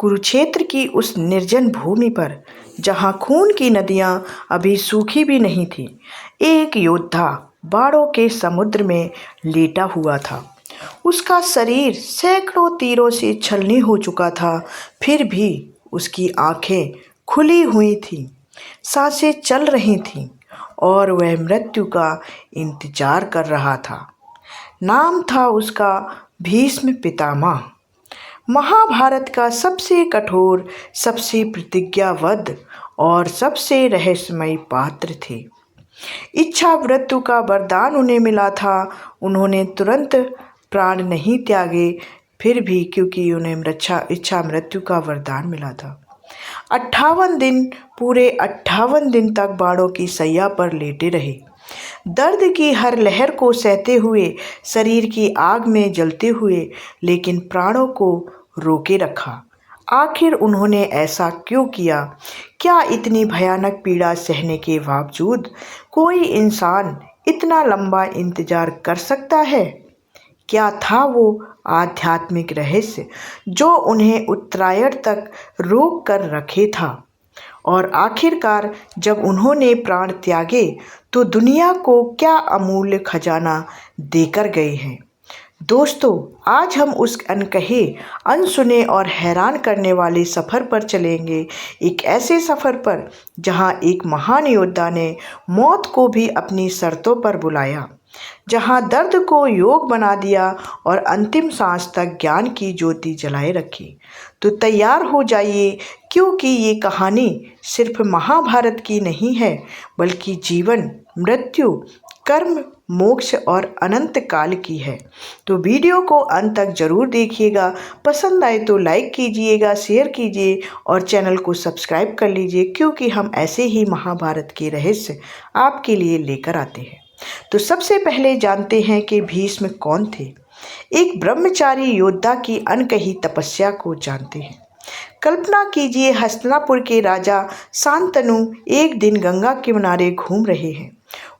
कुरुक्षेत्र की उस निर्जन भूमि पर, जहाँ खून की नदियाँ अभी सूखी भी नहीं थीं, एक योद्धा बाणों के समुद्र में लेटा हुआ था। उसका शरीर सैकड़ों तीरों से छलनी हो चुका था, फिर भी उसकी आंखें खुली हुई थीं, सांसें चल रही थीं और वह मृत्यु का इंतजार कर रहा था। नाम था उसका भीष्म पितामह। महाभारत का सबसे कठोर, सबसे प्रतिज्ञाबद्ध और सबसे रहस्यमयी पात्र थे। इच्छा मृत्यु का वरदान उन्हें मिला था। उन्होंने तुरंत प्राण नहीं त्यागे, फिर भी, क्योंकि उन्हें इच्छा मृत्यु का वरदान मिला था। 58 दिन, पूरे 58 दिन तक बाणों की सैया पर लेटे रहे, दर्द की हर लहर को सहते हुए, शरीर की आग में जलते हुए, लेकिन प्राणों को रोके रखा। आखिर उन्होंने ऐसा क्यों किया? क्या इतनी भयानक पीड़ा सहने के बावजूद कोई इंसान इतना लंबा इंतजार कर सकता है? क्या था वो आध्यात्मिक रहस्य जो उन्हें उत्तरायण तक रोक कर रखे था? और आखिरकार जब उन्होंने प्राण त्यागे तो दुनिया को क्या अमूल्य खजाना देकर गए हैं? दोस्तों, आज हम उस अनकहे, अनसुने और हैरान करने वाले सफ़र पर चलेंगे। एक ऐसे सफ़र पर जहां एक महान योद्धा ने मौत को भी अपनी शर्तों पर बुलाया, जहां दर्द को योग बना दिया और अंतिम सांस तक ज्ञान की ज्योति जलाए रखी। तो तैयार हो जाइए, क्योंकि ये कहानी सिर्फ महाभारत की नहीं है, बल्कि जीवन, मृत्यु, कर्म, मोक्ष और अनंत काल की है। तो वीडियो को अंत तक जरूर देखिएगा। पसंद आए तो लाइक कीजिएगा, शेयर कीजिए और चैनल को सब्सक्राइब कर लीजिए, क्योंकि हम ऐसे ही महाभारत के रहस्य आपके लिए लेकर आते हैं। तो सबसे पहले जानते हैं कि भीष्म कौन थे। एक ब्रह्मचारी योद्धा की अनकही तपस्या को जानते हैं। कल्पना कीजिए, हस्तिनापुर के राजा शांतनु एक दिन गंगा के किनारे घूम रहे हैं।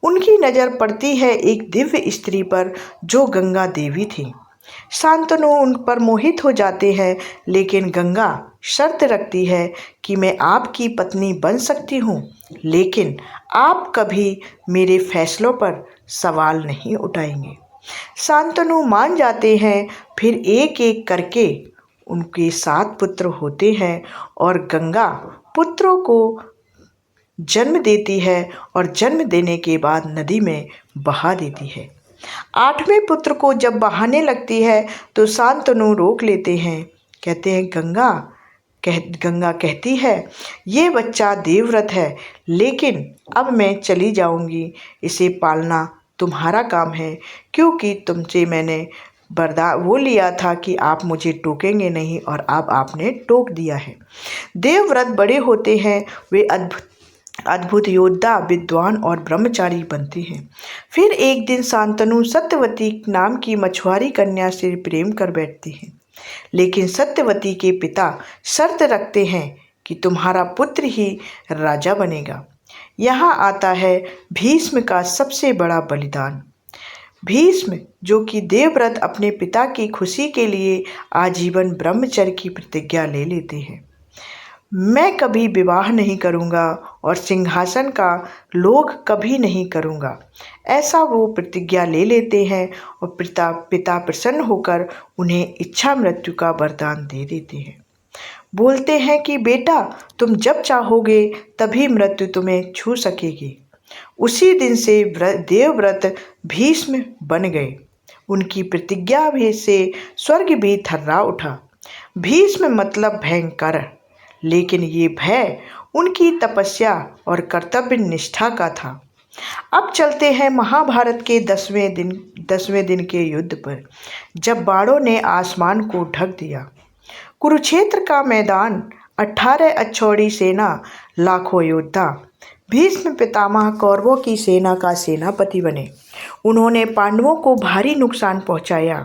उनकी नज़र पड़ती है एक दिव्य स्त्री पर जो गंगा देवी थी। शांतनु उन पर मोहित हो जाते हैं, लेकिन गंगा शर्त रखती है कि मैं आपकी पत्नी बन सकती हूँ, लेकिन आप कभी मेरे फैसलों पर सवाल नहीं उठाएंगे। शांतनु मान जाते हैं। फिर एक एक करके उनके 7 पुत्र होते हैं और गंगा पुत्रों को जन्म देती है और जन्म देने के बाद नदी में बहा देती है। 8वें पुत्र को जब बहाने लगती है तो शांतनु रोक लेते हैं। कहते हैं गंगा कहती है, ये बच्चा देवव्रत है, लेकिन अब मैं चली जाऊंगी। इसे पालना तुम्हारा काम है, क्योंकि तुमसे मैंने वो लिया था कि आप मुझे टोकेंगे नहीं, और अब आपने टोक दिया है। देवव्रत बड़े होते हैं, वे अद्भुत योद्धा, विद्वान और ब्रह्मचारी बनते हैं। फिर एक दिन शांतनु सत्यवती नाम की मछुआरी कन्या से प्रेम कर बैठती हैं, लेकिन सत्यवती के पिता शर्त रखते हैं कि तुम्हारा पुत्र ही राजा बनेगा। यहाँ आता है भीष्म का सबसे बड़ा बलिदान। भीष्म, जो कि देवव्रत, अपने पिता की खुशी के लिए आजीवन ब्रह्मचर्य की प्रतिज्ञा ले लेते हैं। मैं कभी विवाह नहीं करूंगा और सिंहासन का लोभ कभी नहीं करूंगा, ऐसा वो प्रतिज्ञा ले लेते हैं और पिता प्रसन्न होकर उन्हें इच्छा मृत्यु का वरदान दे देते हैं। बोलते हैं कि बेटा, तुम जब चाहोगे तभी मृत्यु तुम्हें छू सकेगी। उसी दिन से देवव्रत भीष्म बन गए। उनकी प्रतिज्ञा भी से स्वर्ग भी थर्रा उठा। भीष्म मतलब भयंकर, लेकिन ये भय उनकी तपस्या और कर्तव्य निष्ठा का था। अब चलते हैं महाभारत के 10वें दिन के युद्ध पर, जब बाणों ने आसमान को ढक दिया। कुरुक्षेत्र का मैदान, 18 अक्षौहिणी सेना, लाखों योद्धा। भीष्म पितामह कौरवों की सेना का सेनापति बने। उन्होंने पांडवों को भारी नुकसान पहुंचाया।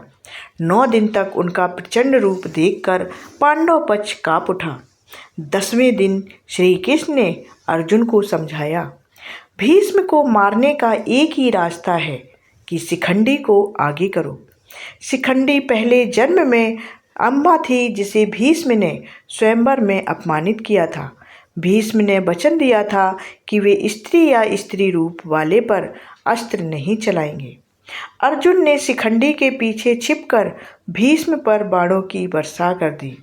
9 दिन तक उनका प्रचंड रूप देखकर पांडव पक्ष कांप उठा। 10वें दिन श्री कृष्ण ने अर्जुन को समझाया, भीष्म को मारने का एक ही रास्ता है कि शिखंडी को आगे करो। शिखंडी पहले जन्म में अम्बा थी जिसे भीष्म ने स्वयंवर में अपमानित किया था। भीष्म ने वचन दिया था कि वे स्त्री या स्त्री रूप वाले पर अस्त्र नहीं चलाएंगे। अर्जुन ने शिखंडी के पीछे छिपकर भीष्म पर बाणों की वर्षा कर दी।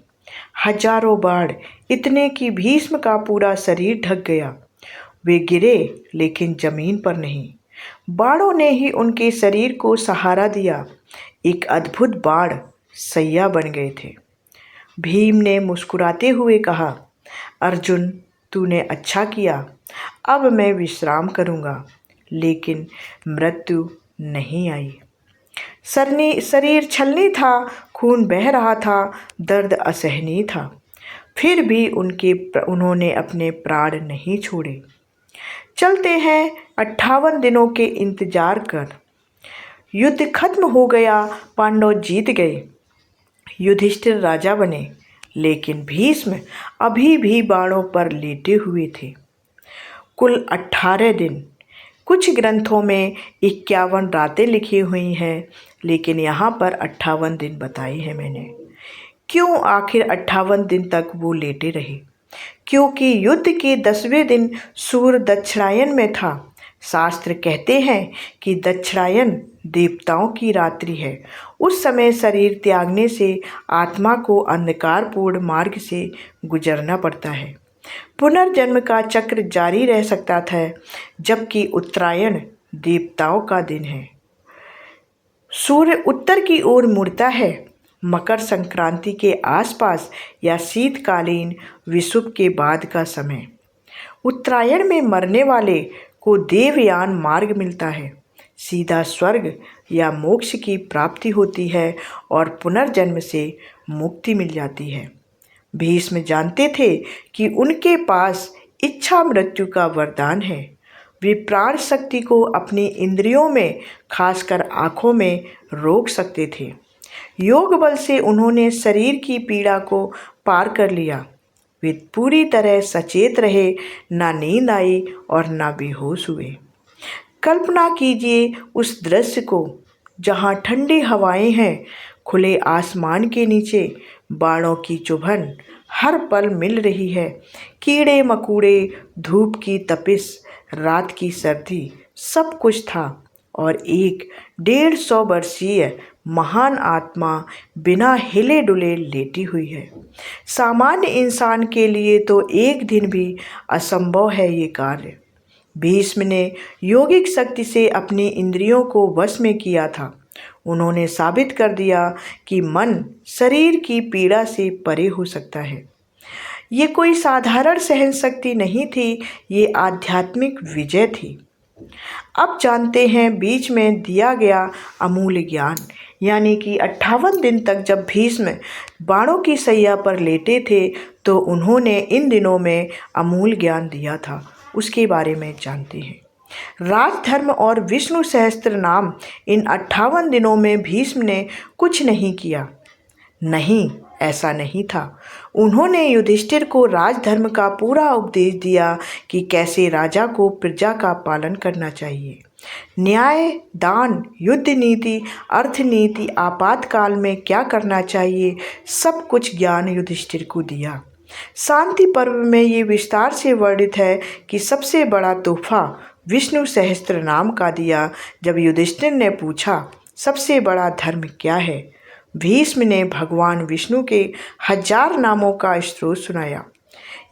हजारों बाण, इतने कि भीष्म का पूरा शरीर ढक गया। वे गिरे लेकिन जमीन पर नहीं, बाणों ने ही उनके शरीर को सहारा दिया। एक अद्भुत बाण सैया बन गए थे। भीम ने मुस्कुराते हुए कहा, अर्जुन, तूने अच्छा किया। अब मैं विश्राम करूंगा। लेकिन मृत्यु नहीं आई। शरीर छलनी था, खून बह रहा था, दर्द असहनीय था। फिर भी उन्होंने अपने प्राण नहीं छोड़े। चलते हैं 58 दिनों के इंतजार कर। युद्ध खत्म हो गया, पांडव जीत गए, युधिष्ठिर राजा बने, लेकिन भीष्म अभी भी बाणों पर लेटे हुए थे। कुल 18 दिन। कुछ ग्रंथों में 51 रातें लिखी हुई हैं, लेकिन यहाँ पर 58 दिन बताए हैं मैंने। क्यों आखिर 58 दिन तक वो लेटे रहे? क्योंकि युद्ध के 10वें दिन सूर्य दक्षिणायन में था। शास्त्र कहते हैं कि दक्षिणायन देवताओं की रात्रि है। उस समय शरीर त्यागने से आत्मा को अंधकारपूर्ण मार्ग से गुजरना पड़ता है। पुनर्जन्म का चक्र जारी रह सकता था, जबकि उत्तरायण देवताओं का दिन है। सूर्य उत्तर की ओर मुड़ता है। मकर संक्रांति के आसपास या शीतकालीन विषुव के बाद का समय। उत्तरायण में मरने वाले को देवयान मार्ग मिलता है। सीधा स्वर्ग या मोक्ष की प्राप्ति होती है और पुनर्जन्म से मुक्ति मिल जाती है। भीष्म जानते थे कि उनके पास इच्छा मृत्यु का वरदान है। वे प्राण शक्ति को अपनी इंद्रियों में, खासकर आँखों में रोक सकते थे। योग बल से उन्होंने शरीर की पीड़ा को पार कर लिया। वे पूरी तरह सचेत रहे, ना नींद आई और ना बेहोश हुए। कल्पना कीजिए उस दृश्य को जहाँ ठंडी हवाएं हैं, खुले आसमान के नीचे बाणों की चुभन हर पल मिल रही है। कीड़े मकोड़े, धूप की तपिश, रात की सर्दी, सब कुछ था। और एक 150 वर्षीय महान आत्मा बिना हिले डुले लेटी हुई है। सामान्य इंसान के लिए तो एक दिन भी असंभव है ये कार्य। भीष्म ने योगिक शक्ति से अपनी इंद्रियों को वश में किया था। उन्होंने साबित कर दिया कि मन शरीर की पीड़ा से परे हो सकता है। ये कोई साधारण सहन शक्ति नहीं थी, ये आध्यात्मिक विजय थी। अब जानते हैं बीच में दिया गया अमूल्य ज्ञान, यानी कि 58 दिन तक जब भीष्म बाणों की सैया पर लेटे थे तो उन्होंने इन दिनों में अमूल्य ज्ञान दिया था, उसके बारे में जानते हैं। राजधर्म और विष्णु सहस्त्र नाम, इन 58 दिनों में भीष्म ने कुछ नहीं किया। नहीं, ऐसा नहीं था। उन्होंने युधिष्ठिर को राजधर्म का पूरा उपदेश दिया कि कैसे राजा को प्रजा का पालन करना चाहिए। न्याय, दान, युद्ध नीति, अर्थनीति, आपातकाल में क्या करना चाहिए, सब कुछ ज्ञान युधिष्ठिर को दिया। शांति पर्व में ये विस्तार से वर्णित है कि सबसे बड़ा तोहफा विष्णु सहस्त्र नाम का दिया। जब युधिष्ठिर ने पूछा सबसे बड़ा धर्म क्या है, भीष्म ने भगवान विष्णु के 1000 नामों का स्रोत सुनाया।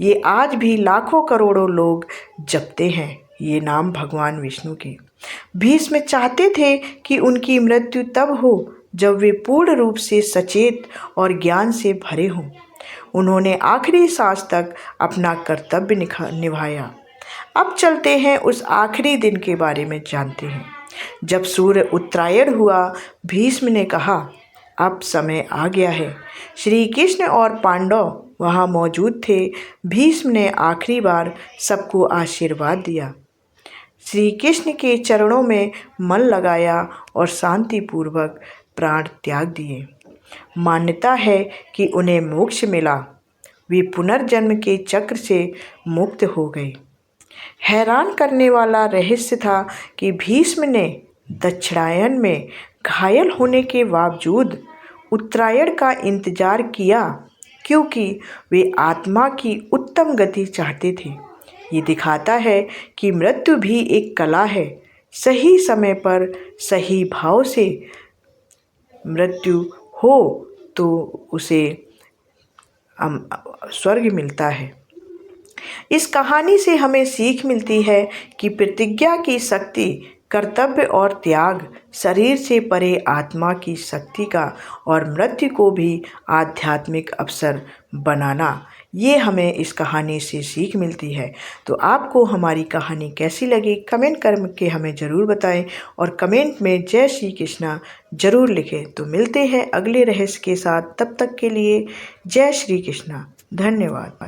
ये आज भी लाखों करोड़ों लोग जपते हैं ये नाम भगवान विष्णु के। भीष्म चाहते थे कि उनकी मृत्यु तब हो जब वे पूर्ण रूप से सचेत और ज्ञान से भरे हों। उन्होंने आखिरी सांस तक अपना कर्तव्य निभाया। अब चलते हैं उस आखिरी दिन के बारे में जानते हैं। जब सूर्य उत्तरायण हुआ, भीष्म ने कहा, अब समय आ गया है। श्री कृष्ण और पांडव वहाँ मौजूद थे। भीष्म ने आखिरी बार सबको आशीर्वाद दिया, श्री कृष्ण के चरणों में मन लगाया और शांतिपूर्वक प्राण त्याग दिए। मान्यता है कि उन्हें मोक्ष मिला, वे पुनर्जन्म के चक्र से मुक्त हो गए। हैरान करने वाला रहस्य था कि भीष्म ने दक्षिणायन में घायल होने के बावजूद उत्तरायण का इंतजार किया क्योंकि वे आत्मा की उत्तम गति चाहते थे। ये दिखाता है कि मृत्यु भी एक कला है। सही समय पर सही भाव से मृत्यु हो तो उसे स्वर्ग मिलता है। इस कहानी से हमें सीख मिलती है कि प्रतिज्ञा की शक्ति, कर्तव्य और त्याग, शरीर से परे आत्मा की शक्ति का और मृत्यु को भी आध्यात्मिक अवसर बनाना, ये हमें इस कहानी से सीख मिलती है। तो आपको हमारी कहानी कैसी लगी कमेंट करके हमें ज़रूर बताएं और कमेंट में जय श्री कृष्णा ज़रूर लिखें। तो मिलते हैं अगले रहस्य के साथ, तब तक के लिए जय श्री कृष्णा। धन्यवाद।